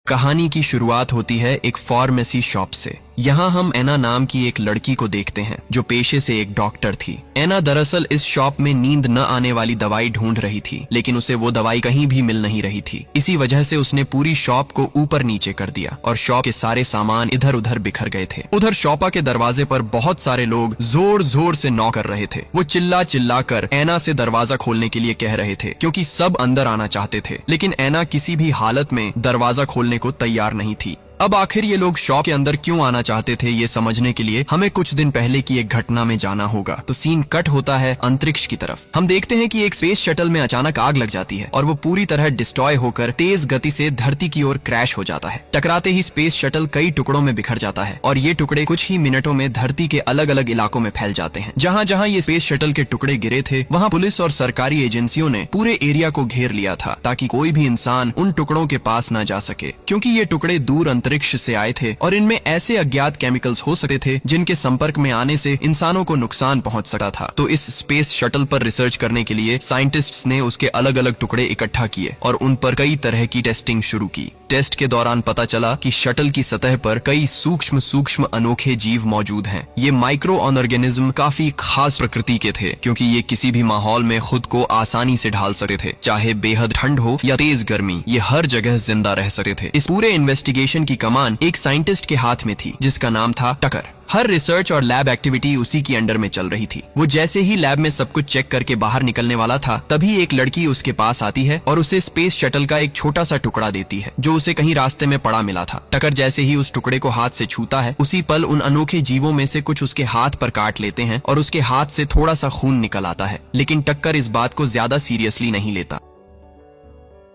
कहानी की शुरुआत होती है एक फार्मेसी शॉप से। यहाँ हम एना नाम की एक लड़की को देखते हैं जो पेशे से एक डॉक्टर थी। एना दरअसल इस शॉप में नींद न आने वाली दवाई ढूंढ रही थी, लेकिन उसे वो दवाई कहीं भी मिल नहीं रही थी। इसी वजह से उसने पूरी शॉप को ऊपर नीचे कर दिया और शॉप के सारे सामान इधर उधर बिखर गए थे। उधर शॉपा के दरवाजे पर बहुत सारे लोग जोर जोर से नॉक कर रहे थे। वो चिल्ला चिल्ला कर एना से दरवाजा खोलने के लिए कह रहे थे, क्योंकि सब अंदर आना चाहते थे, लेकिन एना किसी भी हालत में दरवाजा खोलने को तैयार नहीं थी। अब आखिर ये लोग शॉप के अंदर क्यों आना चाहते थे, ये समझने के लिए हमें कुछ दिन पहले की एक घटना में जाना होगा। तो सीन कट होता है अंतरिक्ष की तरफ। हम देखते हैं कि एक स्पेस शटल में अचानक आग लग जाती है और वो पूरी तरह डिस्ट्रॉय होकर तेज गति से धरती की ओर क्रैश हो जाता है। टकराते ही स्पेस शटल कई टुकड़ों में बिखर जाता है और ये टुकड़े कुछ ही मिनटों में धरती के अलग अलग इलाकों में फैल जाते हैं। जहाँ जहाँ ये स्पेस शटल के टुकड़े गिरे थे, वहाँ पुलिस और सरकारी एजेंसियों ने पूरे एरिया को घेर लिया था, ताकि कोई भी इंसान उन टुकड़ों के पास न जा सके, क्योंकि ये टुकड़े दूर अंतरिक्ष से आए थे और इनमें ऐसे अज्ञात केमिकल्स हो सकते थे जिनके संपर्क में आने से इंसानों को नुकसान पहुंच सकता था। तो इस स्पेस शटल पर रिसर्च करने के लिए साइंटिस्ट्स ने उसके अलग अलग टुकड़े इकट्ठा किए और उन पर कई तरह की टेस्टिंग शुरू की। टेस्ट के दौरान पता चला कि शटल की सतह पर कई सूक्ष्म सूक्ष्म अनोखे जीव मौजूद हैं। ये माइक्रो ऑर्गेनिज्म काफी खास प्रकृति के थे, क्योंकि ये किसी भी माहौल में खुद को आसानी से ढाल सकते थे। चाहे बेहद ठंड हो या तेज गर्मी, ये हर जगह जिंदा रह सकते थे। इस पूरे इन्वेस्टिगेशन की कमान एक साइंटिस्ट के हाथ में थी, जिसका नाम था टकर। हर रिसर्च और लैब एक्टिविटी उसी की अंडर में चल रही थी। वो जैसे ही लैब में सब कुछ चेक करके बाहर निकलने वाला था, तभी एक लड़की उसके पास आती है और उसे स्पेस शटल का एक छोटा सा टुकड़ा देती है, जो उसे कहीं रास्ते में पड़ा मिला था। टकर जैसे ही उस टुकड़े को हाथ से छूता है, उसी पल उन अनोखे जीवों में से कुछ उसके हाथ पर काट लेते हैं और उसके हाथ से थोड़ा सा खून निकल आता है। लेकिन टक्कर इस बात को ज्यादा सीरियसली नहीं लेता।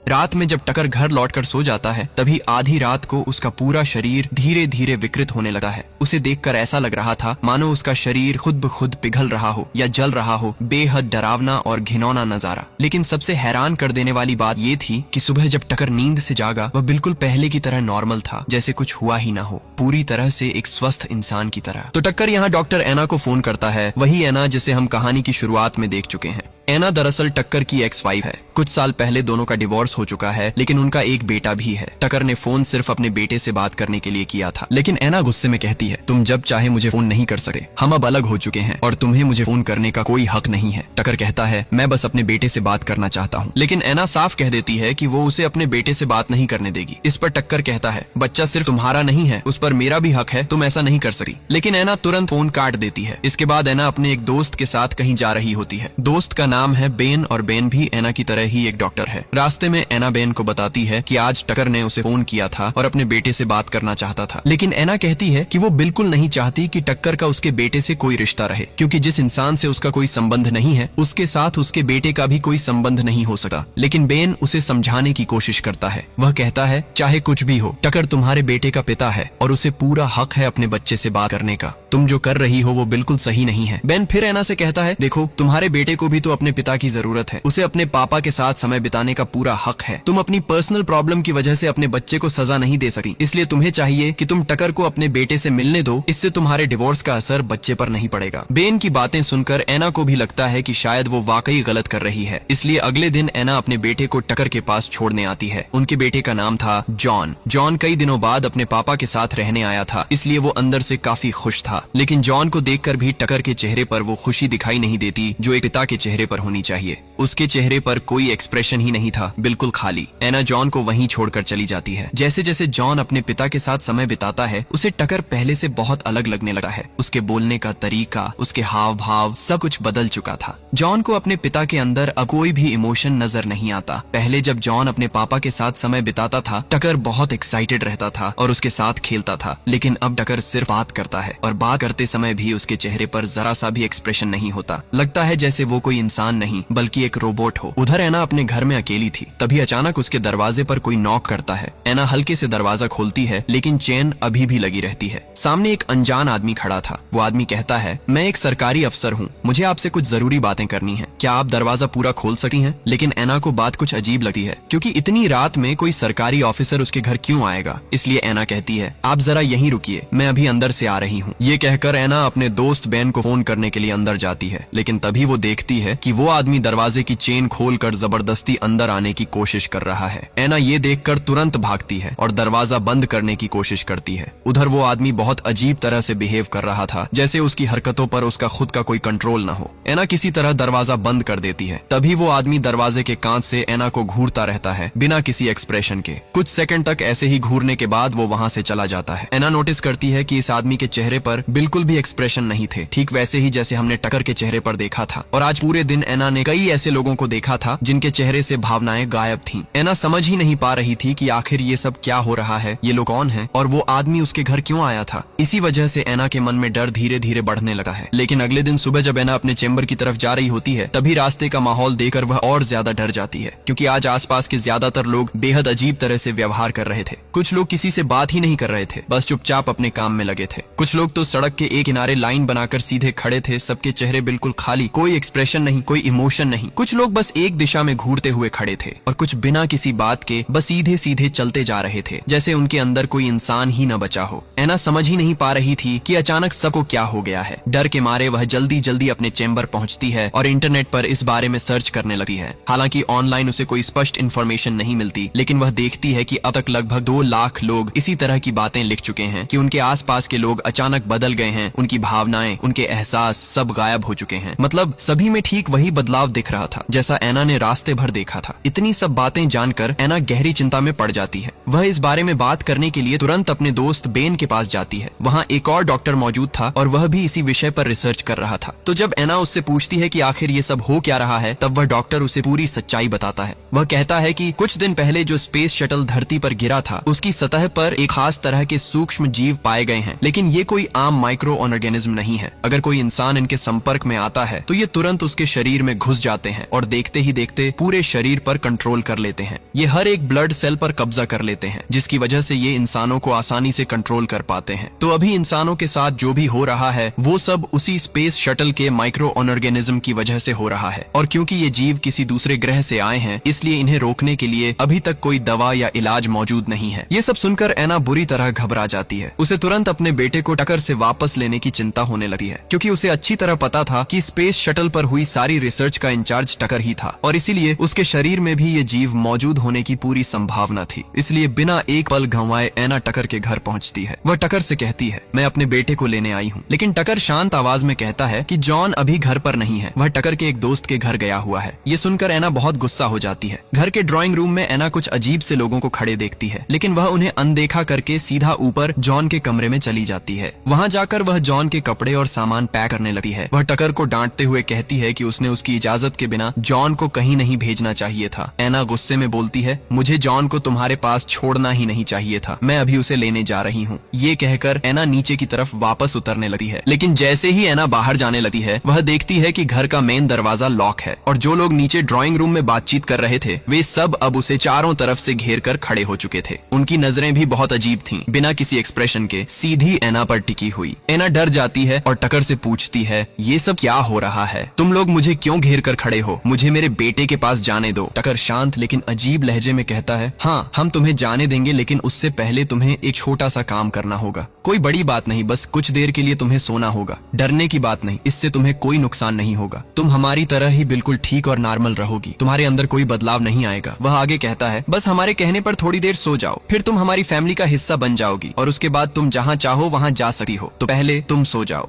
रात में जब टकर घर लौटकर सो जाता है, तभी आधी रात को उसका पूरा शरीर धीरे धीरे विकृत होने लगा है। उसे देखकर ऐसा लग रहा था मानो उसका शरीर खुद ब खुद पिघल रहा हो या जल रहा हो। बेहद डरावना और घिनौना नजारा। लेकिन सबसे हैरान कर देने वाली बात ये थी कि सुबह जब टकर नींद से जागा, वह बिल्कुल पहले की तरह नॉर्मल था, जैसे कुछ हुआ ही ना हो, पूरी तरह से एक स्वस्थ इंसान की तरह। तो टक्कर यहाँ डॉक्टर एना को फोन करता है, वही एना जिसे हम कहानी की शुरुआत में देख चुके हैं। एना दरअसल टक्कर की एक्स-वाइफ है। कुछ साल पहले दोनों का डिवोर्स हो चुका है, लेकिन उनका एक बेटा भी है। टकर ने फोन सिर्फ अपने बेटे से बात करने के लिए किया था, लेकिन एना गुस्से में कहती है, तुम जब चाहे मुझे फोन नहीं कर सकते, हम अब अलग हो चुके हैं और तुम्हें मुझे फोन करने का कोई हक नहीं है। टकर कहता है, मैं बस अपने बेटे से बात करना चाहता हूँ, लेकिन एना साफ कह देती है कि वो उसे अपने बेटे से बात नहीं करने देगी। इस पर टक्कर कहता है, बच्चा सिर्फ तुम्हारा नहीं है, उस पर मेरा भी हक है, तुम ऐसा नहीं कर सकती। लेकिन एना तुरंत फोन काट देती है। इसके बाद एना अपने एक दोस्त के साथ कहीं जा रही होती है। दोस्त का नाम है बेन और बेन भी एना की तरह ही एक डॉक्टर है। रास्ते में एना बेन को बताती है कि आज टकर ने उसे फोन किया था और अपने बेटे से बात करना चाहता था, लेकिन एना कहती है कि वो बिल्कुल नहीं चाहती कि टक्कर का उसके बेटे से कोई रिश्ता रहे, क्योंकि जिस इंसान से उसका कोई संबंध नहीं है, उसके साथ उसके बेटे का भी कोई संबंध नहीं हो सकता। लेकिन बेन उसे समझाने की कोशिश करता है। वह कहता है, चाहे कुछ भी हो, टकर तुम्हारे बेटे का पिता है और उसे पूरा हक है अपने बच्चे से बात करने का। तुम जो कर रही हो वो बिल्कुल सही नहीं है। बेन फिर एना से कहता है, देखो, तुम्हारे बेटे को भी तो अपने पिता की जरूरत है, उसे अपने पापा के साथ समय बिताने का पूरा हक है। तुम अपनी पर्सनल प्रॉब्लम की वजह से अपने बच्चे को सजा नहीं दे सकती, इसलिए तुम्हें चाहिए कि तुम टकर को अपने बेटे से मिलने दो। इससे तुम्हारे डिवोर्स का असर बच्चे पर नहीं पड़ेगा। बेन की बातें सुनकर एना को भी लगता है कि शायद वो वाकई गलत कर रही है, इसलिए अगले दिन एना अपने बेटे को टकर के पास छोड़ने आती है। उनके बेटे का नाम था जॉन। जॉन कई दिनों बाद अपने पापा के साथ रहने आया था, इसलिए वो अंदर से काफी खुश था। लेकिन जॉन को देखकर भी टकर के चेहरे पर वो खुशी दिखाई नहीं देती जो एक पिता के चेहरे पर होनी चाहिए। उसके चेहरे पर कोई एक्सप्रेशन ही नहीं था, बिल्कुल खाली। एना जॉन को वहीं छोड़कर चली जाती है। जैसे जैसे जॉन अपने पिता के साथ समय बिताता है, उसे टकर पहले से बहुत अलग लगने लगा है। उसके बोलने का तरीका, उसके हाव भाव, सब कुछ बदल चुका था। जॉन को अपने पिता के अंदर अब कोई भी इमोशन नजर नहीं आता। पहले जब जॉन अपने पापा के साथ समय बिताता था, टकर बहुत एक्साइटेड रहता था और उसके साथ खेलता था, लेकिन अब टकर सिर्फ बात करता है और बात करते समय भी उसके चेहरे पर जरा सा भी एक्सप्रेशन नहीं होता। लगता है जैसे वो कोई इंसान नहीं बल्कि एक रोबोट हो। उधर एना अपने घर में अकेली थी, तभी अचानक उसके दरवाजे पर कोई नॉक करता है। एना हल्के से दरवाजा खोलती है, लेकिन चेन अभी भी लगी रहती है। सामने एक अनजान आदमी खड़ा था। वो आदमी कहता है, मैं एक सरकारी अफसर हूँ, मुझे आपसे कुछ जरूरी बातें करनी है, क्या आप दरवाजा पूरा खोल सकती हैं? लेकिन एना को बात कुछ अजीब लगती है, क्योंकि इतनी रात में कोई सरकारी ऑफिसर उसके घर क्यों आएगा। इसलिए एना कहती है, आप जरा यहीं रुकिए, मैं अभी अंदर से आ रही हूँ। ये कहकर एना अपने दोस्त बेन को फोन करने के लिए अंदर जाती है, लेकिन तभी वो देखती है कि वो आदमी दरवाजे की चेन खोलकर जबरदस्ती अंदर आने की कोशिश कर रहा है। एना ये देखकर तुरंत भागती है और दरवाजा बंद करने की कोशिश करती है। उधर वो आदमी बहुत अजीब तरह से बिहेव कर रहा था, जैसे उसकी हरकतों पर उसका खुद का कोई कंट्रोल न हो। एना किसी तरह दरवाजा बंद कर देती है। तभी वो आदमी दरवाजे के कांच से एना को घूरता रहता है बिना किसी एक्सप्रेशन के। कुछ सेकंड तक ऐसे ही घूरने के बाद वो वहां से चला जाता है। एना नोटिस करती है कि इस आदमी के चेहरे पर बिल्कुल भी एक्सप्रेशन नहीं थे, ठीक वैसे ही जैसे हमने टकर के चेहरे पर देखा था। और आज पूरे दिन एना ने कई ऐसे लोगों को देखा था जिनके चेहरे से भावनाएं गायब थीं। एना समझ ही नहीं पा रही थी कि आखिर ये सब क्या हो रहा है, ये लोग कौन हैं और वो आदमी उसके घर क्यों आया था। इसी वजह से एना के मन में डर धीरे धीरे बढ़ने लगा है। लेकिन अगले दिन सुबह जब एना अपने चेंबर की तरफ जा रही होती है, तभी रास्ते का माहौल देखकर वह और ज्यादा डर जाती है, क्योंकि आज आसपास के ज्यादातर लोग बेहद अजीब तरह से व्यवहार कर रहे थे। कुछ लोग किसी से बात ही नहीं कर रहे थे, बस चुपचाप अपने काम में लगे थे। कुछ लोग तो सड़क के एक किनारे लाइन बनाकर सीधे खड़े थे, सबके चेहरे बिल्कुल खाली, कोई एक्सप्रेशन नहीं, कोई इमोशन नहीं। कुछ लोग बस एक दिशा में घूरते हुए खड़े थे और कुछ बिना किसी बात के बस सीधे सीधे चलते जा रहे थे, जैसे उनके अंदर कोई इंसान ही न बचा हो। एना समझ ही नहीं पा रही थी कि अचानक सबको क्या हो गया है। डर के मारे वह जल्दी जल्दी अपने चेंबर पहुंचती है और इंटरनेट पर इस बारे में सर्च करने लगती है। हालांकि ऑनलाइन उसे कोई स्पष्ट इन्फॉर्मेशन नहीं मिलती, लेकिन वह देखती है कि अब तक लगभग 2 लाख लोग इसी तरह की बातें लिख चुके हैं कि उनके आसपास के लोग अचानक बदल गए हैं, उनकी भावनाएं, उनके एहसास सब गायब हो चुके हैं। मतलब सभी में ठीक वही बदलाव दिख रहा था जैसा एना ने रास्ते भर देखा था। इतनी सब बातें जानकर एना गहरी चिंता में पड़ जाती है। वह इस बारे में बात करने के लिए तुरंत अपने दोस्त बेन के पास जाती है। वहाँ एक और डॉक्टर मौजूद था और वह भी इसी विषय पर रिसर्च कर रहा था। तो जब एना उससे पूछती है कि आखिर ये सब हो क्या रहा है, तब वह डॉक्टर उसे पूरी सच्चाई बताता है। वह कहता है कि कुछ दिन पहले जो स्पेस शटल धरती पर गिरा था, उसकी सतह पर एक खास तरह के सूक्ष्म जीव पाए गए हैं, लेकिन ये कोई आम माइक्रो ऑर्गेनिज्म नहीं है। अगर कोई इंसान इनके संपर्क में आता है तो ये तुरंत उसके शरीर में घुस जाते हैं और देखते ही देखते पूरे शरीर पर कंट्रोल कर लेते हैं। ये हर एक ब्लड सेल पर कब्जा कर लेते हैं, जिसकी वजह से ये इंसानों को आसानी से कंट्रोल कर पाते हैं। तो अभी इंसानों के साथ जो भी हो रहा है वो सब उसी स्पेस शटल के माइक्रो ऑर्गेनिज्म की वजह से हो रहा है। और क्योंकि ये जीव किसी दूसरे ग्रह से आए हैं, इसलिए इन्हें रोकने के लिए अभी तक कोई दवा या इलाज मौजूद नहीं है। ये सब सुनकर एना बुरी तरह घबरा जाती है। उसे तुरंत अपने बेटे को टकर से वापस लेने की चिंता होने लगती है, क्योंकि उसे अच्छी तरह पता था कि स्पेस शटल पर हुई सारी रिसर्च का इंचार्ज टकर ही था और इसीलिए उसके शरीर में भी ये जीव मौजूद होने की पूरी संभावना थी। इसलिए बिना एक पल गंवाए एना टकर के घर पहुंचती है। वह टकर से कहती है, मैं अपने बेटे को लेने आई हूँ। लेकिन टकर शांत आवाज में कहता है कि जॉन अभी घर पर नहीं है, वह टकर के एक दोस्त के घर गया हुआ है। ये सुनकर एना बहुत गुस्सा हो जाती है। घर के ड्राइंग रूम में एना कुछ अजीब से लोगों को खड़े देखती है, लेकिन वह उन्हें अनदेखा करके सीधा ऊपर जॉन के कमरे में चली जाती है। वहाँ जाकर वह जॉन के कपड़े और सामान पैक करने लगती है। वह टकर को डांटते हुए कहती है कि उसने उसकी इजाजत के बिना जॉन को कहीं नहीं भेजना चाहिए था। एना गुस्से में बोलती है, मुझे जॉन को तुम्हारे पास छोड़ना ही नहीं चाहिए था, मैं अभी उसे लेने जा रही हूँ। ये कहकर एना नीचे की तरफ वापस उतरने लगती है। लेकिन जैसे ही एना बाहर जाने लगती है, वह देखती है कि घर का मेन दरवाजा लॉक है और जो लोग नीचे ड्राइंग रूम में बातचीत कर रहे थे वे सब अब उसे चारों तरफ से घेर कर खड़े हो चुके थे। उनकी नजरें भी बहुत अजीब थीं, बिना किसी एक्सप्रेशन के सीधी एना पर टिकी हुई। एना डर जाती है और टकर से पूछती है, ये सब क्या हो रहा है? तुम लोग मुझे क्यों घेर कर खड़े हो? मुझे मेरे बेटे के पास जाने दो। टकर शांत लेकिन अजीब लहजे में कहता है, हाँ हम तुम्हें जाने देंगे, लेकिन उससे पहले तुम्हें एक छोटा सा काम करना होगा। कोई बड़ी बात नहीं, बस कुछ देर के लिए तुम्हें सोना होगा। डरने की बात नहीं, इससे तुम्हें कोई नुकसान नहीं होगा। तुम हमारी तरह ही बिल्कुल ठीक और नॉर्मल रहोगी, तुम्हारे अंदर कोई बदलाव नहीं आएगा। वह आगे कहता है, बस हमारे कहने पर थोड़ी देर सो जाओ, फिर तुम हमारी फैमिली का हिस्सा बन जाओगी और उसके बाद तुम जहाँ चाहो वहाँ जा सकती हो। तो पहले तुम सो जाओ।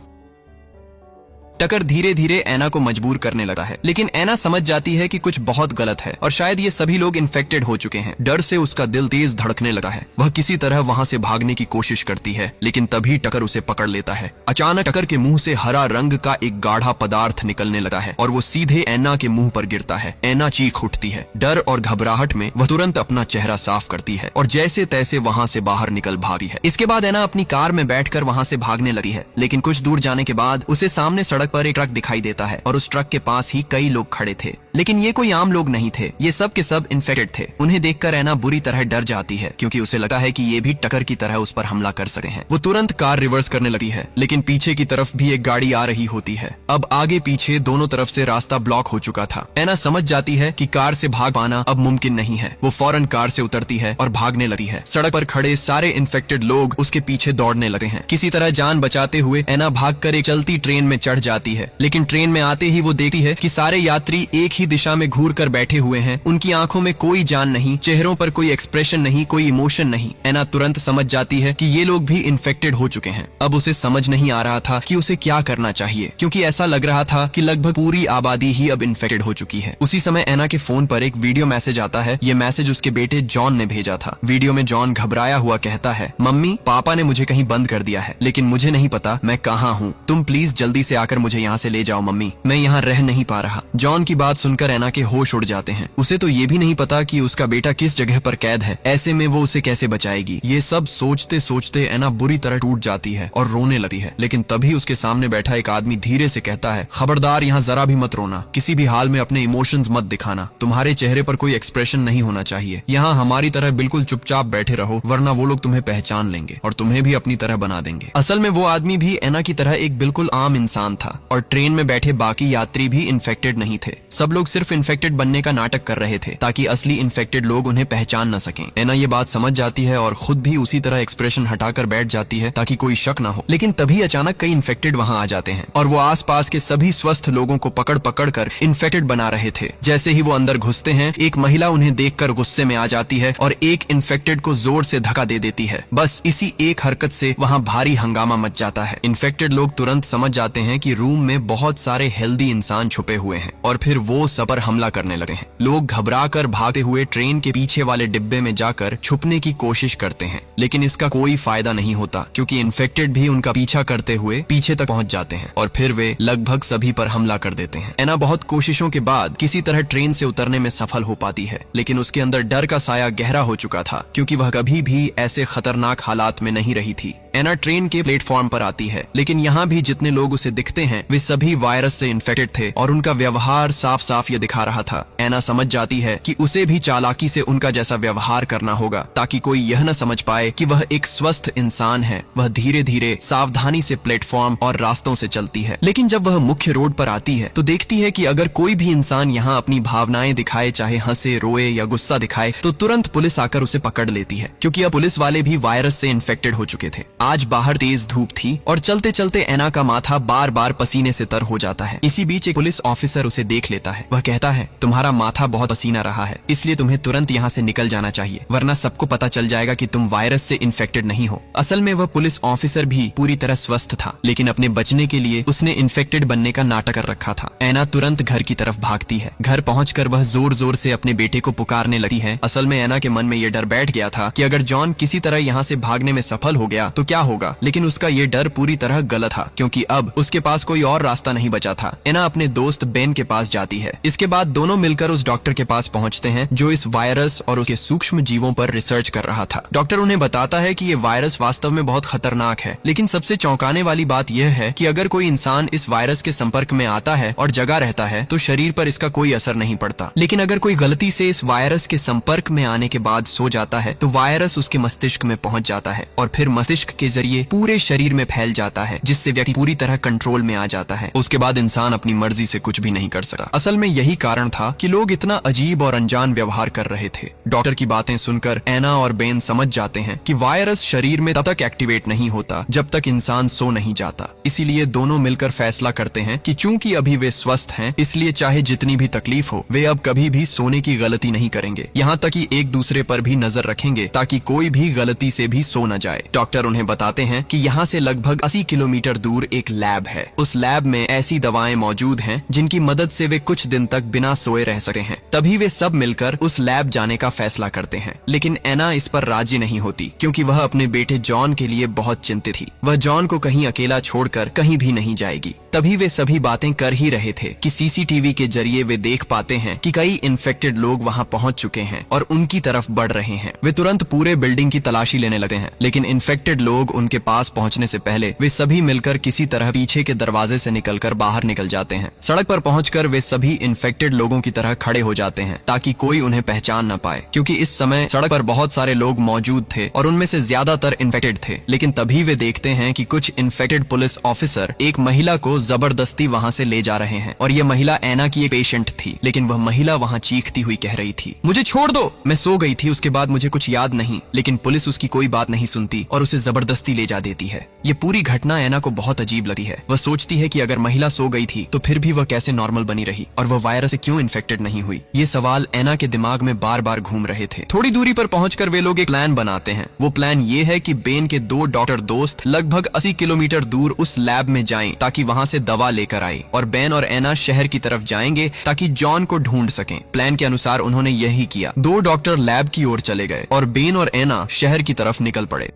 टकर धीरे धीरे एना को मजबूर करने लगा है, लेकिन एना समझ जाती है कि कुछ बहुत गलत है और शायद ये सभी लोग इन्फेक्टेड हो चुके हैं। डर से उसका दिल तेज धड़कने लगा है। वह किसी तरह वहां से भागने की कोशिश करती है, लेकिन तभी टकर उसे पकड़ लेता है। अचानक टकर के मुंह से हरा रंग का एक गाढ़ा पदार्थ निकलने लगा है और वो सीधे एना के मुंह पर गिरता है। एना चीख उठती है। डर और घबराहट में वह तुरंत अपना चेहरा साफ करती है और जैसे तैसे वहां से बाहर निकल भागी है। इसके बाद एना अपनी कार में बैठकर वहां से भागने लगी है, लेकिन कुछ दूर जाने के बाद उसे सामने सड़क पर एक ट्रक दिखाई देता है और उस ट्रक के पास ही कई लोग खड़े थे, लेकिन ये कोई आम लोग नहीं थे। ये सब के सब इन्फेक्टेड थे। उन्हें देखकर एना बुरी तरह डर जाती है, क्योंकि उसे लगता है कि ये भी टकर की तरह उस पर हमला कर सकते हैं। वो तुरंत कार रिवर्स करने लगती है, लेकिन पीछे की तरफ भी एक गाड़ी आ रही होती है। अब आगे पीछे दोनों तरफ से रास्ता ब्लॉक हो चुका था। एना समझ जाती है कि कार से भाग पाना अब मुमकिन नहीं है। वो फौरन कार से उतरती है और भागने लगती है। सड़क पर खड़े सारे इन्फेक्टेड लोग उसके पीछे दौड़ने लगते हैं। किसी तरह जान बचाते हुए एना भागकर एक चलती ट्रेन में चढ़ जाती जाती है, लेकिन ट्रेन में आते ही वो देखती है कि सारे यात्री एक ही दिशा में घूर कर बैठे हुए हैं। उनकी आंखों में कोई जान नहीं, चेहरों पर कोई एक्सप्रेशन नहीं, कोई इमोशन नहीं। एना तुरंत समझ जाती है कि ये लोग भी इन्फेक्टेड हो चुके हैं। अब उसे समझ नहीं आ रहा था कि उसे क्या करना चाहिए, क्योंकि ऐसा लग रहा था कि लगभग पूरी आबादी ही अब इन्फेक्टेड हो चुकी है। उसी समय एना के फोन पर एक वीडियो मैसेज आता है। ये मैसेज उसके बेटे जॉन ने भेजा था। वीडियो में जॉन घबराया हुआ कहता है, मम्मी, पापा ने मुझे कहीं बंद कर दिया है, लेकिन मुझे नहीं पता मैं कहाँ हूँ। तुम प्लीज जल्दी से आकर मुझे यहाँ से ले जाओ मम्मी, मैं यहाँ रह नहीं पा रहा। जॉन की बात सुनकर एना के होश उड़ जाते हैं। उसे तो ये भी नहीं पता कि उसका बेटा किस जगह पर कैद है, ऐसे में वो उसे कैसे बचाएगी। ये सब सोचते सोचते एना बुरी तरह टूट जाती है और रोने लगती है। लेकिन तभी उसके सामने बैठा एक आदमी धीरे से कहता है, खबरदार, यहाँ जरा भी मत रोना, किसी भी हाल में अपने इमोशंस मत दिखाना, तुम्हारे चेहरे पर कोई एक्सप्रेशन नहीं होना चाहिए। यहाँ हमारी तरह बिल्कुल चुपचाप बैठे रहो, वरना वो लोग तुम्हें पहचान लेंगे और तुम्हें भी अपनी तरह बना देंगे। असल में वो आदमी भी एना की तरह एक बिल्कुल आम इंसान था और ट्रेन में बैठे बाकी यात्री भी इन्फेक्टेड नहीं थे। सब लोग सिर्फ इन्फेक्टेड बनने का नाटक कर रहे थे ताकि असली इन्फेक्टेड लोग उन्हें पहचान न सकें। एना ये बात समझ जाती है और खुद भी उसी तरह एक्सप्रेशन हटाकर बैठ जाती है ताकि कोई शक न हो। लेकिन तभी अचानक कई इन्फेक्टेड वहाँ आ जाते हैं और वो आसपास के सभी स्वस्थ लोगों को पकड़ पकड़ कर इन्फेक्टेड बना रहे थे। जैसे ही वो अंदर घुसते हैं, एक महिला उन्हें देखकर गुस्से में आ जाती है और एक इन्फेक्टेड को जोर से धक्का दे देती है। बस इसी एक हरकत से वहाँ भारी हंगामा मच जाता है। इन्फेक्टेड लोग तुरंत समझ जाते हैं कि रूम में बहुत सारे हेल्दी इंसान छुपे हुए हैं और फिर वो सब पर हमला करने लगते हैं। लोग घबरा कर भागते हुए ट्रेन के पीछे वाले डिब्बे में जाकर छुपने की कोशिश करते हैं, लेकिन इसका कोई फायदा नहीं होता क्योंकि इन्फेक्टेड भी उनका पीछा करते हुए पीछे तक पहुंच जाते हैं और फिर वे लगभग सभी पर हमला कर देते हैं। एना बहुत कोशिशों के बाद किसी तरह ट्रेन से उतरने में सफल हो पाती है, लेकिन उसके अंदर डर का साया गहरा हो चुका था क्योंकि वह कभी भी ऐसे खतरनाक हालात में नहीं रही थी। एना ट्रेन के प्लेटफॉर्म पर आती है, लेकिन यहाँ भी जितने लोग उसे दिखते हैं वे सभी वायरस से इन्फेक्टेड थे और उनका व्यवहार साफ साफ ये दिखा रहा था। एना समझ जाती है कि उसे भी चालाकी से उनका जैसा व्यवहार करना होगा ताकि कोई यह न समझ पाए कि वह एक स्वस्थ इंसान है। वह धीरे धीरे सावधानी से प्लेटफॉर्म और रास्तों से चलती है, लेकिन जब वह मुख्य रोड पर आती है तो देखती है कि अगर कोई भी इंसान यहाँ अपनी भावनाएं दिखाए, चाहे हंसे, रोए या गुस्सा दिखाए, तो तुरंत पुलिस आकर उसे पकड़ लेती है क्योंकि अब पुलिस वाले भी वायरस से इन्फेक्टेड हो चुके थे। आज बाहर तेज धूप थी और चलते चलते एना का माथा बार बार पसीने से तर हो जाता है। इसी बीच एक पुलिस ऑफिसर उसे देख लेता है। वह कहता है, तुम्हारा माथा बहुत पसीना रहा है, इसलिए तुम्हें तुरंत यहाँ से निकल जाना चाहिए, वरना सबको पता चल जाएगा कि तुम वायरस से इन्फेक्टेड नहीं हो। असल में वह पुलिस ऑफिसर भी पूरी तरह स्वस्थ था, लेकिन अपने बचने के लिए उसने इन्फेक्टेड बनने का नाटक कर रखा था। एना तुरंत घर की तरफ भागती है। घर पहुंचकर वह जोर जोर से अपने बेटे को पुकारने लगती है। असल में एना के मन में यह डर बैठ गया था कि अगर जॉन किसी तरह यहाँ से भागने में सफल हो गया तो क्या होगा, लेकिन उसका ये डर पूरी तरह गलत था क्योंकि अब उसके पास कोई और रास्ता नहीं बचा था। एना अपने दोस्त बेन के पास जाती है। इसके बाद दोनों मिलकर उस डॉक्टर के पास पहुंचते हैं जो इस वायरस और उसके सूक्ष्म जीवों पर रिसर्च कर रहा था। डॉक्टर उन्हें बताता है कि ये वायरस वास्तव में बहुत खतरनाक है, लेकिन सबसे चौंकाने वाली बात यह है कि अगर कोई इंसान इस वायरस के संपर्क में आता है और जगा रहता है तो शरीर पर इसका कोई असर नहीं पड़ता, लेकिन अगर कोई गलती से इस वायरस के संपर्क में आने के बाद सो जाता है तो वायरस उसके मस्तिष्क में पहुंच जाता है और फिर मस्तिष्क के जरिए पूरे शरीर में फैल जाता है, जिससे व्यक्ति पूरी तरह कंट्रोल में आ जाता है। उसके बाद इंसान अपनी मर्जी से कुछ भी नहीं कर सकता। असल में यही कारण था कि लोग इतना अजीब और अनजान व्यवहार कर रहे थे। डॉक्टर की बातें सुनकर एना और बेन समझ जाते हैं कि वायरस शरीर में तब तक एक्टिवेट नहीं होता जब तक इंसान सो नहीं जाता। इसीलिए दोनों मिलकर फैसला करते हैं कि चूंकि अभी वे स्वस्थ हैं, इसलिए चाहे जितनी भी तकलीफ हो वे अब कभी भी सोने की गलती नहीं करेंगे, यहाँ तक कि एक दूसरे पर भी नजर रखेंगे ताकि कोई भी गलती से भी सो न जाए। डॉक्टर उन्हें बताते हैं कि यहाँ से लगभग 80 किलोमीटर दूर एक लैब है। उस लैब में ऐसी दवाएं मौजूद हैं जिनकी मदद से वे कुछ दिन तक बिना सोए रह सकते हैं। तभी वे सब मिलकर उस लैब जाने का फैसला करते हैं, लेकिन एना इस पर राजी नहीं होती क्योंकि वह अपने बेटे जॉन के लिए बहुत चिंतित थी। वह जॉन को कहीं अकेला छोड़कर कहीं भी नहीं जाएगी। तभी वे सभी बातें कर ही रहे थे कि सीसीटीवी के जरिए वे देख पाते हैं कि कई इन्फेक्टेड लोग वहां पहुंच चुके हैं और उनकी तरफ बढ़ रहे हैं। वे तुरंत पूरे बिल्डिंग की तलाशी लेने लगते हैं, लेकिन इन्फेक्टेड लोग उनके पास पहुंचने से पहले वे सभी मिलकर किसी तरह पीछे के दरवाजे से निकलकर बाहर निकल जाते हैं। सड़क पर पहुंचकर वे सभी इन्फेक्टेड लोगों की तरह खड़े हो जाते हैं ताकि कोई उन्हें पहचान न पाए, क्योंकि इस समय सड़क पर बहुत सारे लोग मौजूद थे और उनमें से ज्यादातर इन्फेक्टेड थे। लेकिन तभी वे देखते हैं कि कुछ इन्फेक्टेड पुलिस ऑफिसर एक महिला को जबरदस्ती वहां से ले जा रहे हैं और ये महिला एना की एक पेशेंट थी, लेकिन वह महिला वहां चीखती हुई कह रही थी, मुझे छोड़ दो, मैं सो गई थी, उसके बाद मुझे कुछ याद नहीं। लेकिन पुलिस उसकी कोई बात नहीं सुनती और उसे जबरदस्ती ले जा देती है। ये पूरी घटना एना को बहुत अजीब लगती है। वह सोचती सोचती है कि अगर महिला सो गई थी तो फिर भी वह कैसे नॉर्मल बनी रही और वह वायरस से क्यों इन्फेक्टेड नहीं हुई। ये सवाल एना के दिमाग में बार बार घूम रहे थे। थोड़ी दूरी पर पहुंचकर वे लोग एक प्लान बनाते हैं। वो प्लान ये है कि बेन के 2 डॉक्टर दोस्त लगभग 80 किलोमीटर दूर उस लैब में जाएं ताकि वहां से दवा लेकर आए और बेन और एना शहर की तरफ जाएंगे ताकि जॉन को ढूंढ सकें। प्लान के अनुसार उन्होंने यही किया। 2 डॉक्टर लैब की ओर चले गए और बेन और एना शहर की तरफ निकल पड़े।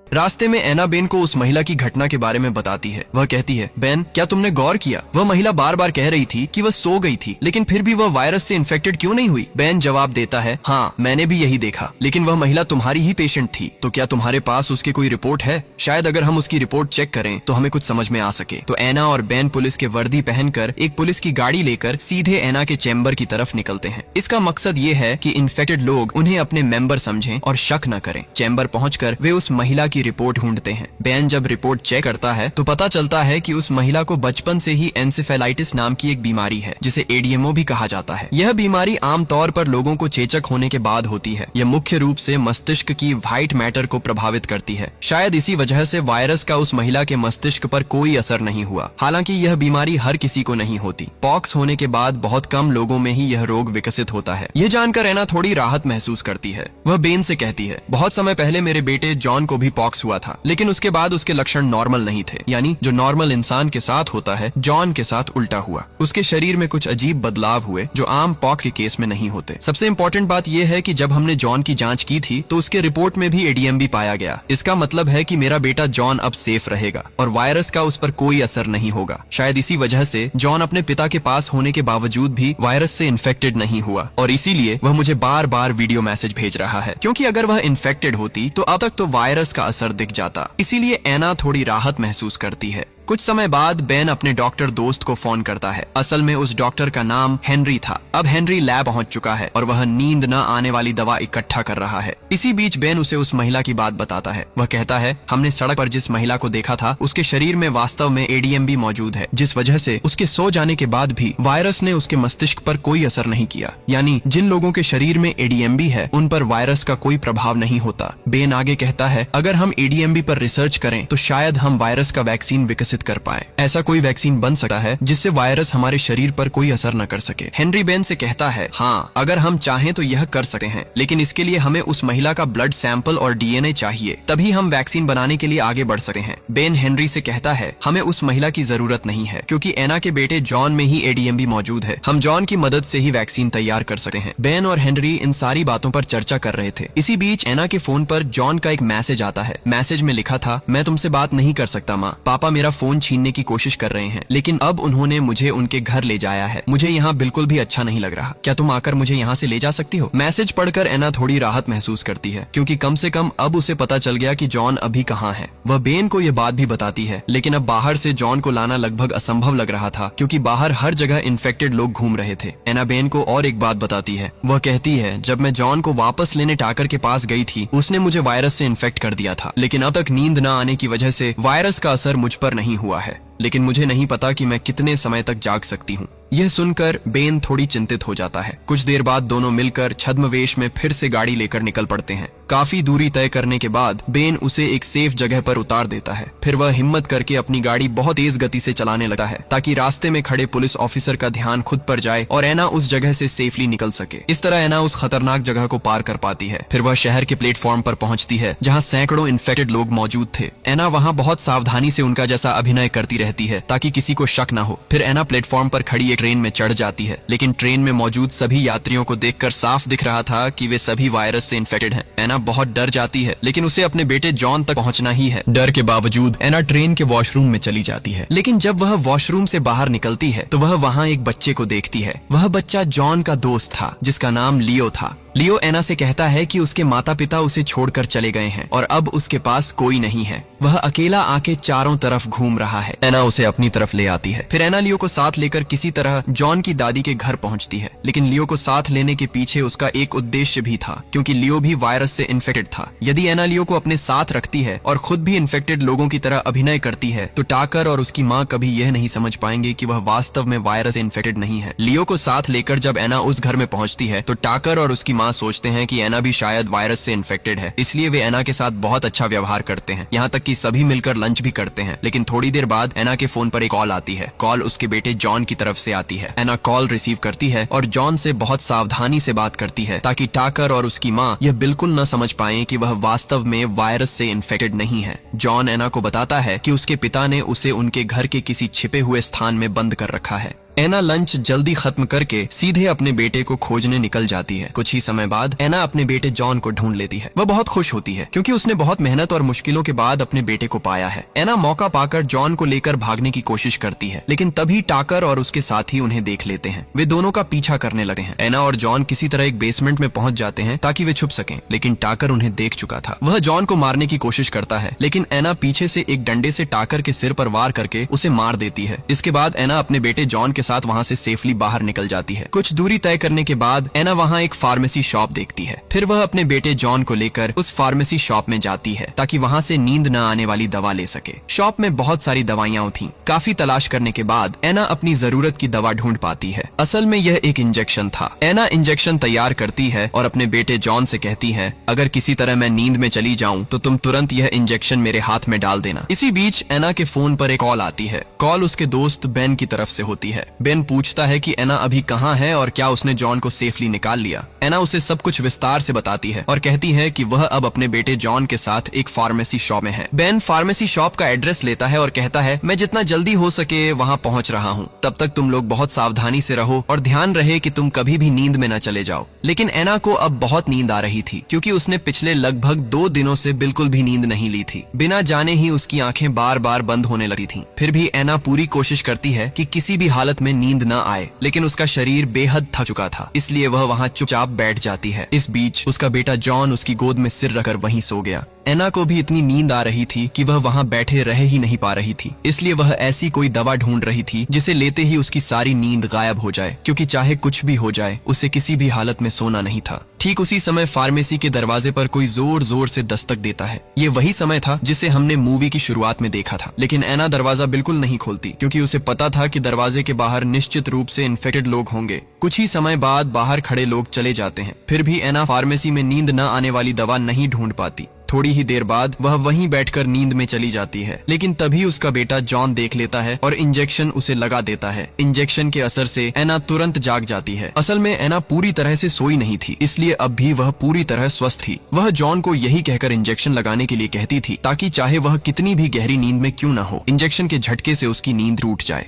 रास्ते में एना बेन को उस महिला की घटना के बारे में बताती है। वह कहती है, बेन, क्या तुमने गौर किया? वह महिला बार बार कह रही थी कि वह सो गई थी, लेकिन फिर भी वह वायरस से इन्फेक्टेड क्यों नहीं हुई? बेन जवाब देता है, हाँ, मैंने भी यही देखा, लेकिन वह महिला तुम्हारी ही पेशेंट थी, तो क्या तुम्हारे पास उसकी कोई रिपोर्ट है? शायद अगर हम उसकी रिपोर्ट चेक करें तो हमें कुछ समझ में आ सके। तो एना और बेन पुलिस के वर्दी पहनकर एक पुलिस की गाड़ी लेकर सीधे एना के चैम्बर की तरफ निकलते हैं। इसका मकसद ये है कि इन्फेक्टेड लोग उन्हें अपने मेंबर समझें और शक न करें। चैम्बर पहुंचकर वे उस महिला की रिपोर्ट ढूंढते हैं। बेन जब रिपोर्ट चेक करता है तो पता चलता है कि उस महिला को बचपन से ही एन्सेफेलाइटिस नाम की एक बीमारी है, जिसे एडीएमओ भी कहा जाता है। यह बीमारी आमतौर पर लोगों को चेचक होने के बाद होती है। यह मुख्य रूप से मस्तिष्क की व्हाइट मैटर को प्रभावित करती है। शायद इसी वजह से वायरस का उस महिला के मस्तिष्क पर कोई असर नहीं हुआ। हालांकि यह बीमारी हर किसी को नहीं होती। पॉक्स होने के बाद बहुत कम लोगों में ही यह रोग विकसित होता है। यह जानकर एना थोड़ी राहत महसूस करती है। वह बेन से कहती है, बहुत समय पहले मेरे बेटे जॉन को भी पॉक्स हुआ था, लेकिन उसके बाद उसके लक्षण नॉर्मल नहीं थे। यानी जो नॉर्मल इंसान के साथ होता है, जॉन के साथ उल्टा हुआ। उसके शरीर में कुछ अजीब बदलाव हुए जो आम पॉक्स के केस में नहीं होते। सबसे इम्पोर्टेंट बात यह है कि जब हमने जॉन की जांच की थी तो उसके रिपोर्ट में भी एडीएमबी पाया गया। इसका मतलब है कि मेरा बेटा जॉन अब सेफ रहेगा और वायरस का उस पर कोई असर नहीं होगा। शायद इसी वजह से जॉन अपने पिता के पास होने के बावजूद भी वायरस से इन्फेक्टेड नहीं हुआ और इसीलिए वह मुझे बार बार वीडियो मैसेज भेज रहा है, क्योंकि अगर वह इन्फेक्टेड होती तो अब तक तो वायरस का असर दिख जाता। इसीलिए एना थोड़ी राहत महसूस करती है। कुछ समय बाद बेन अपने डॉक्टर दोस्त को फोन करता है। असल में उस डॉक्टर का नाम हेनरी था। अब हेनरी लैब पहुंच चुका है और वह नींद न आने वाली दवा इकट्ठा कर रहा है। इसी बीच बेन उसे उस महिला की बात बताता है। वह कहता है, हमने सड़क पर जिस महिला को देखा था उसके शरीर में वास्तव में एडीएमबी मौजूद है, जिस वजह से उसके सो जाने के बाद भी वायरस ने उसके मस्तिष्क पर कोई असर नहीं किया। यानी जिन लोगों के शरीर में एडीएमबी है उन पर वायरस का कोई प्रभाव नहीं होता। बेन आगे कहता है, अगर हम एडीएमबी पर रिसर्च करें तो शायद हम वायरस का वैक्सीन विकसित कर पाए। ऐसा कोई वैक्सीन बन सकता है जिससे वायरस हमारे शरीर पर कोई असर न कर सके। हेनरी बेन से कहता है, हाँ, अगर हम चाहें तो यह कर सकते हैं, लेकिन इसके लिए हमें उस महिला का ब्लड सैंपल और डीएनए चाहिए, तभी हम वैक्सीन बनाने के लिए आगे बढ़ सकते हैं। बेन हेनरी से कहता है, हमें उस महिला की जरूरत नहीं है, क्योंकि एना के बेटे जॉन में ही एडीएमबी मौजूद है। हम जॉन की मदद से ही वैक्सीन तैयार कर सकते हैं। बेन और हेनरी इन सारी बातों पर चर्चा कर रहे थे। इसी बीच एना के फोन पर जॉन का एक मैसेज आता है। मैसेज में लिखा था, मैं तुमसे बात नहीं कर सकता माँ, पापा मेरा फोन छीनने की कोशिश कर रहे हैं, लेकिन अब उन्होंने मुझे उनके घर ले जाया है। मुझे यहाँ बिल्कुल भी अच्छा नहीं लग रहा। क्या तुम आकर मुझे यहाँ से ले जा सकती हो? मैसेज पढ़कर एना थोड़ी राहत महसूस करती है, क्योंकि कम से कम अब उसे पता चल गया कि जॉन अभी कहाँ है। वह बेन को यह बात भी बताती है, लेकिन अब बाहर से जॉन को लाना लगभग असंभव लग रहा था, क्योंकि बाहर हर जगह इन्फेक्टेड लोग घूम रहे थे। एना बेन को और एक बात बताती है। वह कहती है, जब मैं जॉन को वापस लेने टाकर के पास गई थी, उसने मुझे वायरस से इन्फेक्ट कर दिया था, लेकिन अब तक नींद न आने की वजह से वायरस का असर मुझ पर नहीं हुआ है। लेकिन मुझे नहीं पता कि मैं कितने समय तक जाग सकती हूँ। यह सुनकर बेन थोड़ी चिंतित हो जाता है। कुछ देर बाद दोनों मिलकर छद्मवेश में फिर से गाड़ी लेकर निकल पड़ते हैं। काफी दूरी तय करने के बाद बेन उसे एक सेफ जगह पर उतार देता है। फिर वह हिम्मत करके अपनी गाड़ी बहुत तेज गति से चलाने लगता है, ताकि रास्ते में खड़े पुलिस ऑफिसर का ध्यान खुद पर जाए और एना उस जगह से सेफली निकल सके। इस तरह एना उस खतरनाक जगह को पार कर पाती है। फिर वह शहर के प्लेटफॉर्म पर पहुंचती है, जहाँ सैकड़ों इन्फेक्टेड लोग मौजूद थे। एना वहाँ बहुत सावधानी से उनका जैसा अभिनय करती रहती है, ताकि किसी को शक न हो। फिर एना प्लेटफॉर्म पर खड़ी एक ट्रेन में चढ़ जाती है, लेकिन ट्रेन में मौजूद सभी यात्रियों को देखकर साफ दिख रहा था कि वे सभी वायरस से इन्फेक्टेड हैं। एना बहुत डर जाती है, लेकिन उसे अपने बेटे जॉन तक पहुंचना ही है। डर के बावजूद एना ट्रेन के वॉशरूम में चली जाती है, लेकिन जब वह वॉशरूम से बाहर निकलती है तो वह वहाँ एक बच्चे को देखती है। वह बच्चा जॉन का दोस्त था, जिसका नाम लियो था। लियो एना से कहता है कि उसके माता पिता उसे छोड़कर चले गए हैं और अब उसके पास कोई नहीं है। वह अकेला आके चारों तरफ घूम रहा है। एना उसे अपनी तरफ ले आती है। फिर एना लियो को साथ लेकर किसी तरह जॉन की दादी के घर पहुंचती है, लेकिन लियो को साथ लेने के पीछे उसका एक उद्देश्य भी था, क्योंकि लियो भी वायरस से इन्फेक्टेड था। यदि एना लियो को अपने साथ रखती है और खुद भी इन्फेक्टेड लोगों की तरह अभिनय करती है, तो टाकर और उसकी माँ कभी यह नहीं समझ पाएंगे कि वह वास्तव में वायरस से इन्फेक्टेड नहीं है। लियो को साथ लेकर जब एना उस घर में पहुंचती है तो टाकर और उसकी माँ माँ सोचते हैं कि एना भी शायद वायरस से इन्फेक्टेड है, इसलिए वे एना के साथ बहुत अच्छा व्यवहार करते हैं, यहाँ तक कि सभी मिलकर लंच भी करते हैं। लेकिन थोड़ी देर बाद एना के फोन पर एक कॉल आती है। कॉल उसके बेटे जॉन की तरफ से आती है। एना कॉल रिसीव करती है और जॉन से बहुत सावधानी से बात करती है ताकि टाकर और उसकी माँ यह बिल्कुल न समझ पाए कि वह वास्तव में वायरस से इन्फेक्टेड नहीं है। जॉन एना को बताता है कि उसके पिता ने उसे उनके घर के किसी छिपे हुए स्थान में बंद कर रखा है। एना लंच जल्दी खत्म करके सीधे अपने बेटे को खोजने निकल जाती है। कुछ ही समय बाद एना अपने बेटे जॉन को ढूंढ लेती है। वह बहुत खुश होती है क्योंकि उसने बहुत मेहनत और मुश्किलों के बाद अपने बेटे को पाया है। एना मौका पाकर जॉन को लेकर भागने की कोशिश करती है, लेकिन तभी टाकर और उसके साथी उन्हें देख लेते हैं। वे दोनों का पीछा करने लगते हैं। एना और जॉन किसी तरह एक बेसमेंट में पहुंच जाते हैं ताकि वे छुप सकें, लेकिन टाकर उन्हें देख चुका था। वह जॉन को मारने की कोशिश करता है, लेकिन एना पीछे से एक डंडे से टाकर के सिर पर वार करके उसे मार देती है। इसके बाद एना अपने बेटे जॉन के साथ वहाँ से सेफली बाहर निकल जाती है। कुछ दूरी तय करने के बाद एना वहाँ एक फार्मेसी शॉप देखती है। फिर वह अपने बेटे जॉन को लेकर उस फार्मेसी शॉप में जाती है ताकि वहाँ से नींद न आने वाली दवा ले सके। शॉप में बहुत सारी दवाइयाँ थीं। काफी तलाश करने के बाद एना अपनी जरूरत की दवा ढूंढ पाती है। असल में यह एक इंजेक्शन था। एना इंजेक्शन तैयार करती है और अपने बेटे जॉन से कहती है, अगर किसी तरह मैं नींद में चली जाऊं तो तुम तुरंत यह इंजेक्शन मेरे हाथ में डाल देना। इसी बीच एना के फोन पर एक कॉल आती है। कॉल उसके दोस्त बेन की तरफ से होती है। बेन पूछता है कि एना अभी कहाँ है और क्या उसने जॉन को सेफली निकाल लिया। एना उसे सब कुछ विस्तार से बताती है और कहती है कि वह अब अपने बेटे जॉन के साथ एक फार्मेसी शॉप में है। बेन फार्मेसी शॉप का एड्रेस लेता है और कहता है, मैं जितना जल्दी हो सके वहाँ पहुँच रहा हूँ। तब तक तुम लोग बहुत सावधानी से रहो और ध्यान रहे कि तुम कभी भी नींद में न चले जाओ। लेकिन एना को अब बहुत नींद आ रही थी क्योंकि उसने पिछले लगभग 2 दिनों से बिल्कुल भी नींद नहीं ली थी। बिना जाने ही उसकी आंखें बार बार बंद होने लगी थीं। फिर भी एना पूरी कोशिश करती है कि किसी भी हालत में नींद न आए, लेकिन उसका शरीर बेहद थक चुका था, इसलिए वह वहाँ चुपचाप बैठ जाती है। इस बीच उसका बेटा जॉन उसकी गोद में सिर रखकर वहीं सो गया। एना को भी इतनी नींद आ रही थी कि वह वहाँ बैठे रह ही नहीं पा रही थी, इसलिए वह ऐसी कोई दवा ढूंढ रही थी जिसे लेते ही उसकी सारी नींद गायब हो जाए, क्योंकि चाहे कुछ भी हो जाए उसे किसी भी हालत में सोना नहीं था। ठीक उसी समय फार्मेसी के दरवाजे पर कोई जोर जोर से दस्तक देता है। ये वही समय था जिसे हमने मूवी की शुरुआत में देखा था, लेकिन एना दरवाजा बिल्कुल नहीं खोलती क्योंकि उसे पता था कि दरवाजे के बाहर निश्चित रूप से इन्फेक्टेड लोग होंगे। कुछ ही समय बाद बाहर खड़े लोग चले जाते हैं। फिर भी एना फार्मेसी में नींद न आने वाली दवा नहीं ढूंढ पाती। थोड़ी ही देर बाद वह वहीं बैठकर नींद में चली जाती है, लेकिन तभी उसका बेटा जॉन देख लेता है और इंजेक्शन उसे लगा देता है। इंजेक्शन के असर से एना तुरंत जाग जाती है। असल में एना पूरी तरह से सोई नहीं थी, इसलिए अब भी वह पूरी तरह स्वस्थ थी। वह जॉन को यही कहकर इंजेक्शन लगाने के लिए कहती थी ताकि चाहे वह कितनी भी गहरी नींद में क्यों न हो, इंजेक्शन के झटके से उसकी नींद टूट जाए।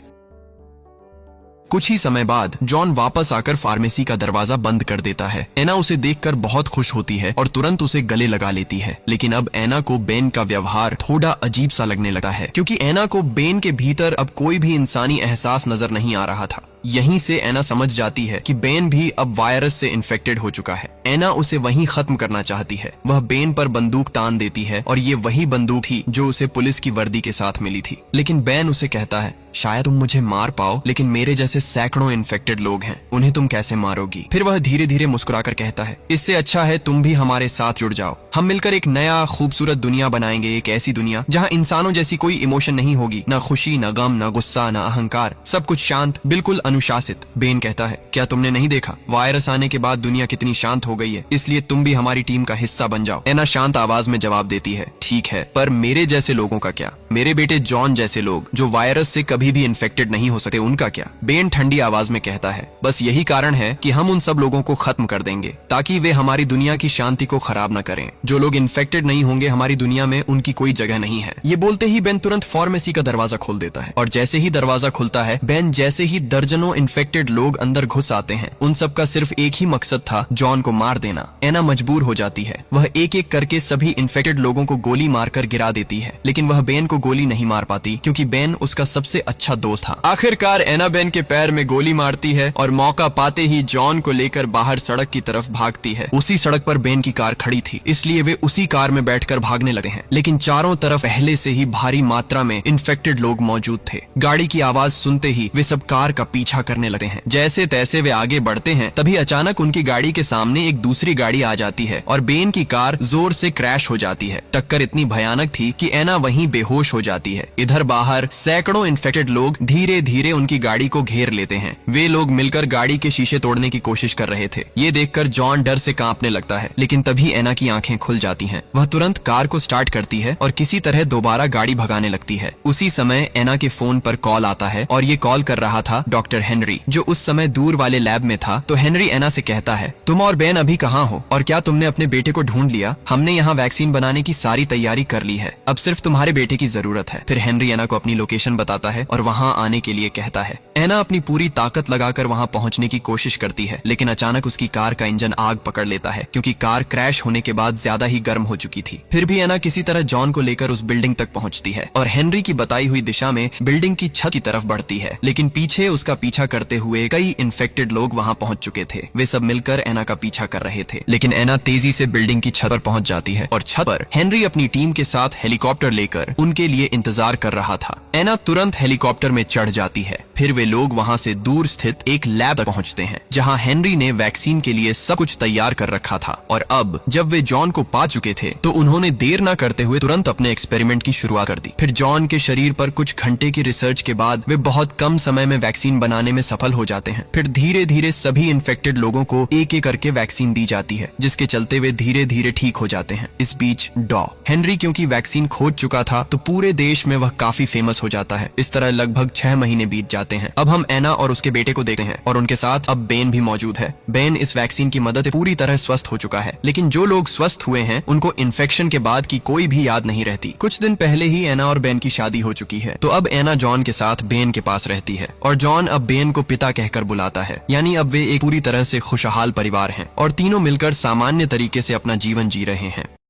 कुछ ही समय बाद जॉन वापस आकर फार्मेसी का दरवाजा बंद कर देता है। एना उसे देखकर बहुत खुश होती है और तुरंत उसे गले लगा लेती है। लेकिन अब एना को बेन का व्यवहार थोड़ा अजीब सा लगने लगा है, क्योंकि एना को बेन के भीतर अब कोई भी इंसानी एहसास नजर नहीं आ रहा था। यहीं से एना समझ जाती है कि बेन भी अब वायरस से इन्फेक्टेड हो चुका है। एना उसे वहीं खत्म करना चाहती है। वह बेन पर बंदूक तान देती है और ये वही बंदूक थी जो उसे पुलिस की वर्दी के साथ मिली थी। लेकिन बेन उसे कहता है, शायद तुम मुझे मार पाओ, लेकिन मेरे जैसे सैकड़ों इन्फेक्टेड लोग हैं, उन्हें तुम कैसे मारोगी? फिर वह धीरे धीरे मुस्कुराकर कहता है, इससे अच्छा है तुम भी हमारे साथ जुड़ जाओ। हम मिलकर एक नया खूबसूरत दुनिया बनाएंगे, एक ऐसी दुनिया जहाँ इंसानों जैसी कोई इमोशन नहीं होगी, न खुशी, न गम, न गुस्सा, न अहंकार, सब कुछ शांत, बिल्कुल अनुशासित। बेन कहता है, क्या तुमने नहीं देखा वायरस आने के बाद दुनिया कितनी शांत हो गई है, इसलिए तुम भी हमारी टीम का हिस्सा बन जाओ। एना शांत आवाज में जवाब देती है, ठीक है, पर मेरे जैसे लोगों का क्या? मेरे बेटे जॉन जैसे लोग जो वायरस से कभी भी इन्फेक्टेड नहीं हो सकते, उनका क्या? बेन ठंडी आवाज में कहता है, बस यही कारण है कि हम उन सब लोगों को खत्म कर देंगे ताकि वे हमारी दुनिया की शांति को खराब न करें। जो लोग इन्फेक्टेड नहीं होंगे हमारी दुनिया में, उनकी कोई जगह नहीं है। ये बोलते ही बेन तुरंत फार्मेसी का दरवाजा खोल देता है और जैसे ही दरवाजा खुलता है, बेन जैसे ही दर्जनों इन्फेक्टेड लोग अंदर घुस आते हैं। उन सब का सिर्फ एक ही मकसद था, जॉन को मार देना। एना मजबूर हो जाती है। वह एक एक करके सभी इन्फेक्टेड लोगों को गोली मारकर गिरा देती है, लेकिन वह बेन को गोली नहीं मार पाती क्योंकि बेन उसका सबसे अच्छा दोस्त था। आखिरकार एना बेन के पैर में गोली मारती है और मौका पाते ही जॉन को लेकर बाहर सड़क की तरफ भागती है। उसी सड़क पर बेन की कार खड़ी थी, इसलिए वे उसी कार में बैठकर भागने लगे हैं। लेकिन चारों तरफ पहले से ही भारी मात्रा में इन्फेक्टेड लोग मौजूद थे। गाड़ी की आवाज सुनते ही वे सब कार का पीछा करने लगते हैं। जैसे तैसे वे आगे बढ़ते हैं, तभी अचानक उनकी गाड़ी के सामने एक दूसरी गाड़ी आ जाती है और बेन की कार जोर से क्रैश हो जाती है। टक्कर इतनी भयानक थी कि एना वहीं बेहोश हो जाती है। इधर बाहर सैकड़ों इन्फेक्टेड लोग धीरे धीरे उनकी गाड़ी को घेर लेते हैं। वे लोग मिलकर गाड़ी के शीशे तोड़ने की कोशिश कर रहे थे। ये देखकर जॉन डर से कांपने लगता है, लेकिन तभी एना की आंखें खुल जाती हैं। वह तुरंत कार को स्टार्ट करती है और किसी तरह दोबारा गाड़ी भगाने लगती है। उसी समय एना के फोन पर कॉल आता है और ये कॉल कर रहा था डॉक्टर हेनरी, जो उस समय दूर वाले लैब में था। तो हेनरी एना से कहता है, तुम और बेन अभी कहाँ हो और क्या तुमने अपने बेटे को ढूंढ लिया? हमने यहाँ वैक्सीन बनाने की सारी तैयारी कर ली है, अब सिर्फ तुम्हारे बेटे की जरूरत है। फिर हेनरी एना को अपनी लोकेशन बताता है और वहाँ आने के लिए कहता है। एना अपनी पूरी ताकत लगाकर वहाँ पहुँचने की कोशिश करती है, लेकिन अचानक उसकी कार का इंजन आग पकड़ लेता है, क्योंकि कार क्रैश होने के बाद ज्यादा ही गर्म हो चुकी थी। फिर भी एना किसी तरह जॉन को लेकर उस बिल्डिंग तक पहुँचती है और हेनरी की बताई हुई दिशा में बिल्डिंग की छत की तरफ बढ़ती है, लेकिन पीछे उसका पीछा करते हुए कई इन्फेक्टेड लोग वहाँ पहुँच चुके थे। वे सब मिलकर एना का पीछा कर रहे थे, लेकिन एना तेजी से बिल्डिंग की छत पर पहुँच जाती है और छत पर हेनरी अपनी टीम के साथ हेलीकॉप्टर लेकर उनके लिए इंतजार कर रहा था। एना तुरंत हेलीकॉप्टर में चढ़ जाती है। फिर वे लोग वहाँ से दूर स्थित एक लैब तक पहुँचते हैं, जहाँ हेनरी ने वैक्सीन के लिए सब कुछ तैयार कर रखा था। और अब जब वे जॉन को पा चुके थे तो उन्होंने देर न करते हुए तुरंत अपने एक्सपेरिमेंट की शुरुआत कर दी। फिर जॉन के शरीर पर कुछ घंटे की रिसर्च के बाद वे बहुत कम समय में वैक्सीन बनाने में सफल हो जाते हैं। फिर धीरे धीरे सभी इन्फेक्टेड लोगों को एक एक करके वैक्सीन दी जाती है, जिसके चलते वे धीरे धीरे ठीक हो जाते हैं। इस बीच हेनरी क्योंकि वैक्सीन खोज चुका था तो पूरे देश में वह काफी फेमस हो जाता है। इस तरह लगभग 6 महीने बीत जाते हैं। अब हम एना और उसके बेटे को देखते हैं और उनके साथ अब बेन भी मौजूद है। बेन इस वैक्सीन की मदद से पूरी तरह स्वस्थ हो चुका है, लेकिन जो लोग स्वस्थ हुए हैं उनको इन्फेक्शन के बाद की कोई भी याद नहीं रहती। कुछ दिन पहले ही एना और बेन की शादी हो चुकी है, तो अब एना जॉन के साथ बेन के पास रहती है और जॉन अब बेन को पिता कहकर बुलाता है। यानी अब वे एक पूरी तरह से खुशहाल परिवार हैं और तीनों मिलकर सामान्य तरीके से अपना जीवन जी रहे हैं।